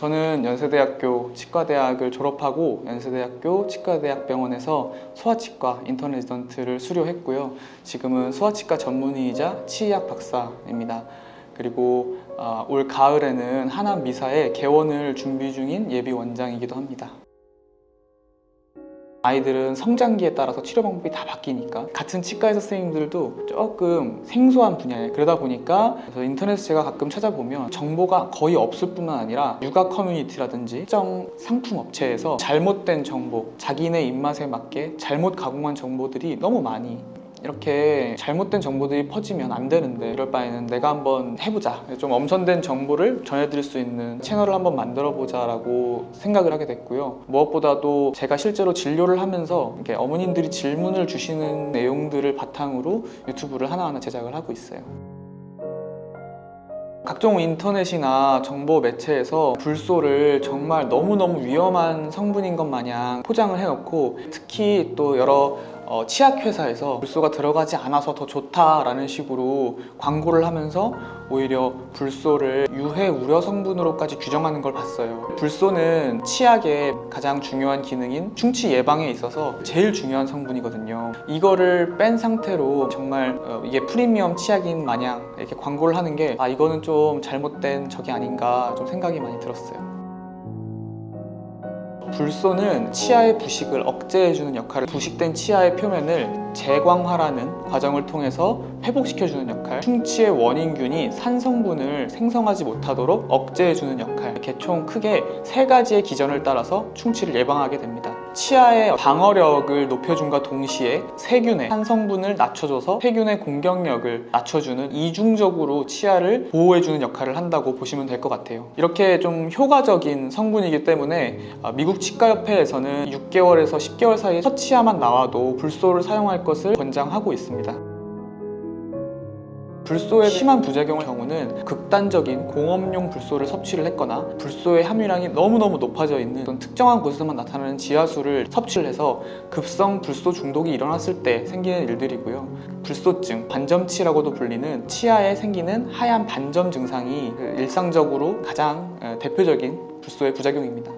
저는 연세대학교 치과대학을 졸업하고 연세대학교 치과대학병원에서 소아치과 인턴 레지던트를 수료했고요. 지금은 소아치과 전문의이자 치의학 박사입니다. 그리고 올 가을에는 하남미사의 개원을 준비 중인 예비 원장이기도 합니다. 아이들은 성장기에 따라서 치료 방법이 다 바뀌니까 같은 치과의 선생님들도 조금 생소한 분야에 그러다 보니까 그래서 인터넷에 제가 가끔 찾아보면 정보가 거의 없을 뿐만 아니라 육아 커뮤니티라든지 특정 상품 업체에서 잘못된 정보, 자기네 입맛에 맞게 잘못 가공한 정보들이 너무 많이 이렇게 잘못된 정보들이 퍼지면 안 되는데 이럴 바에는 내가 한번 해보자, 좀 엄선된 정보를 전해드릴 수 있는 채널을 한번 만들어 보자 라고 생각을 하게 됐고요. 무엇보다도 제가 실제로 진료를 하면서 이렇게 어머님들이 질문을 주시는 내용들을 바탕으로 유튜브를 하나하나 제작을 하고 있어요. 각종 인터넷이나 정보 매체에서 불소를 정말 너무너무 위험한 성분인 것 마냥 포장을 해놓고, 특히 또 여러 치약회사에서 불소가 들어가지 않아서 더 좋다라는 식으로 광고를 하면서 오히려 불소를 유해 우려 성분으로까지 규정하는 걸 봤어요. 불소는 치약의 가장 중요한 기능인 충치 예방에 있어서 제일 중요한 성분이거든요. 이거를 뺀 상태로 정말 이게 프리미엄 치약인 마냥 이렇게 광고를 하는 게 이거는 좀 잘못된 적이 아닌가 좀 생각이 많이 들었어요. 불소는 치아의 부식을 억제해주는 역할을, 부식된 치아의 표면을 재광화라는 과정을 통해서 회복시켜주는 역할, 충치의 원인균이 산성분을 생성하지 못하도록 억제해주는 역할, 이렇게 총 크게 3가지의 기전을 따라서 충치를 예방하게 됩니다. 치아의 방어력을 높여준과 동시에 세균의 산성분을 낮춰줘서 세균의 공격력을 낮춰주는, 이중적으로 치아를 보호해주는 역할을 한다고 보시면 될 것 같아요. 이렇게 좀 효과적인 성분이기 때문에 미국 치과협회에서는 6개월에서 10개월 사이에 첫 치아만 나와도 불소를 사용할 것을 권장하고 있습니다. 불소의 심한 부작용의 경우는 극단적인 공업용 불소를 섭취를 했거나 불소의 함유량이 너무너무 높아져 있는 특정한 곳에서만 나타나는 지하수를 섭취를 해서 급성 불소 중독이 일어났을 때 생기는 일들이고요. 불소증, 반점치라고도 불리는 치아에 생기는 하얀 반점 증상이 일상적으로 가장 대표적인 불소의 부작용입니다.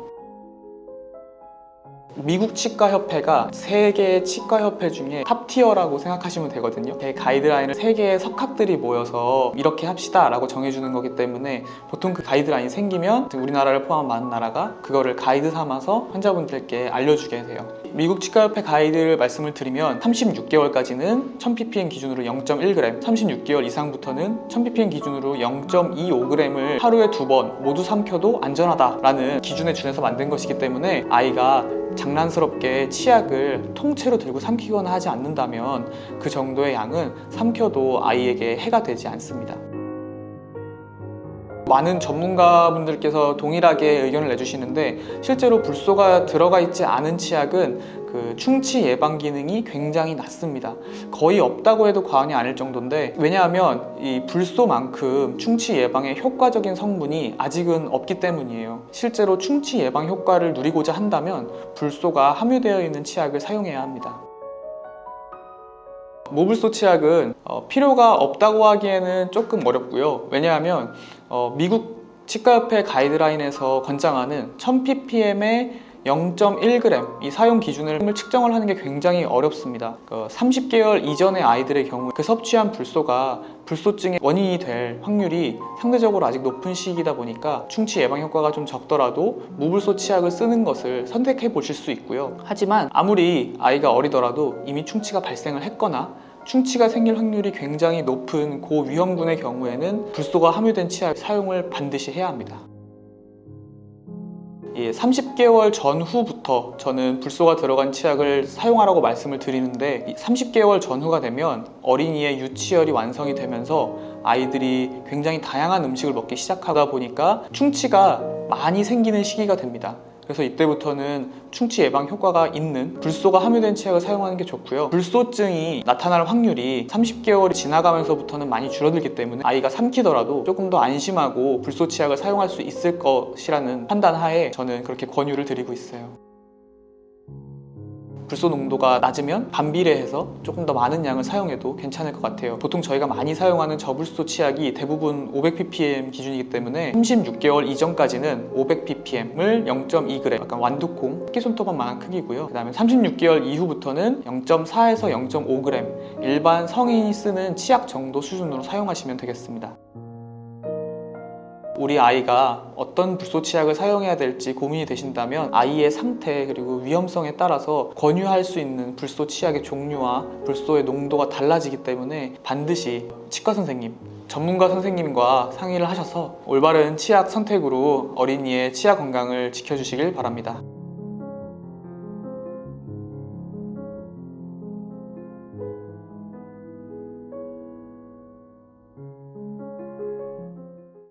미국 치과협회가 세계의 치과협회 중에 탑티어라고 생각하시면 되거든요. 그 가이드라인을 3개의 석학들이 모여서 이렇게 합시다 라고 정해주는 거기 때문에 보통 그 가이드라인이 생기면 우리나라를 포함한 많은 나라가 그거를 가이드 삼아서 환자분들께 알려주게 돼요. 미국 치과협회 가이드를 말씀을 드리면 36개월까지는 1000ppm 기준으로 0.1g, 36개월 이상부터는 1000ppm 기준으로 0.25g을 하루에 2번 모두 삼켜도 안전하다라는 기준에 준해서 만든 것이기 때문에 아이가 장난스럽게 치약을 통째로 들고 삼키거나 하지 않는다면 그 정도의 양은 삼켜도 아이에게 해가 되지 않습니다. 많은 전문가분들께서 동일하게 의견을 내주시는데, 실제로 불소가 들어가 있지 않은 치약은 그 충치 예방 기능이 굉장히 낮습니다. 거의 없다고 해도 과언이 아닐 정도인데, 왜냐하면 이 불소만큼 충치 예방에 효과적인 성분이 아직은 없기 때문이에요. 실제로 충치 예방 효과를 누리고자 한다면 불소가 함유되어 있는 치약을 사용해야 합니다. 무불소 치약은 필요가 없다고 하기에는 조금 어렵고요. 왜냐하면 미국 치과협회 가이드라인에서 권장하는 1000ppm의 0.1g 이 사용 기준을 측정을 하는 게 굉장히 어렵습니다. 30개월 이전의 아이들의 경우 그 섭취한 불소가 불소증의 원인이 될 확률이 상대적으로 아직 높은 시기이다 보니까 충치 예방 효과가 좀 적더라도 무불소 치약을 쓰는 것을 선택해 보실 수 있고요. 하지만 아무리 아이가 어리더라도 이미 충치가 발생을 했거나 충치가 생길 확률이 굉장히 높은 고위험군의 경우에는 불소가 함유된 치약 사용을 반드시 해야 합니다. 30개월 전후부터 저는 불소가 들어간 치약을 사용하라고 말씀을 드리는데, 30개월 전후가 되면 어린이의 유치열이 완성이 되면서 아이들이 굉장히 다양한 음식을 먹기 시작하다 보니까 충치가 많이 생기는 시기가 됩니다. 그래서 이때부터는 충치 예방 효과가 있는 불소가 함유된 치약을 사용하는 게 좋고요. 불소증이 나타날 확률이 30개월이 지나가면서부터는 많이 줄어들기 때문에 아이가 삼키더라도 조금 더 안심하고 불소 치약을 사용할 수 있을 것이라는 판단 하에 저는 그렇게 권유를 드리고 있어요. 불소 농도가 낮으면 반비례해서 조금 더 많은 양을 사용해도 괜찮을 것 같아요. 보통 저희가 많이 사용하는 저불소 치약이 대부분 500ppm 기준이기 때문에 36개월 이전까지는 500ppm을 0.2g, 약간 완두콩, 새끼손톱만한 크기고요. 그 다음에 36개월 이후부터는 0.4에서 0.5g, 일반 성인이 쓰는 치약 정도 수준으로 사용하시면 되겠습니다. 우리 아이가 어떤 불소 치약을 사용해야 될지 고민이 되신다면 아이의 상태 그리고 위험성에 따라서 권유할 수 있는 불소 치약의 종류와 불소의 농도가 달라지기 때문에 반드시 치과 선생님, 전문가 선생님과 상의를 하셔서 올바른 치약 선택으로 어린이의 치아 건강을 지켜주시길 바랍니다.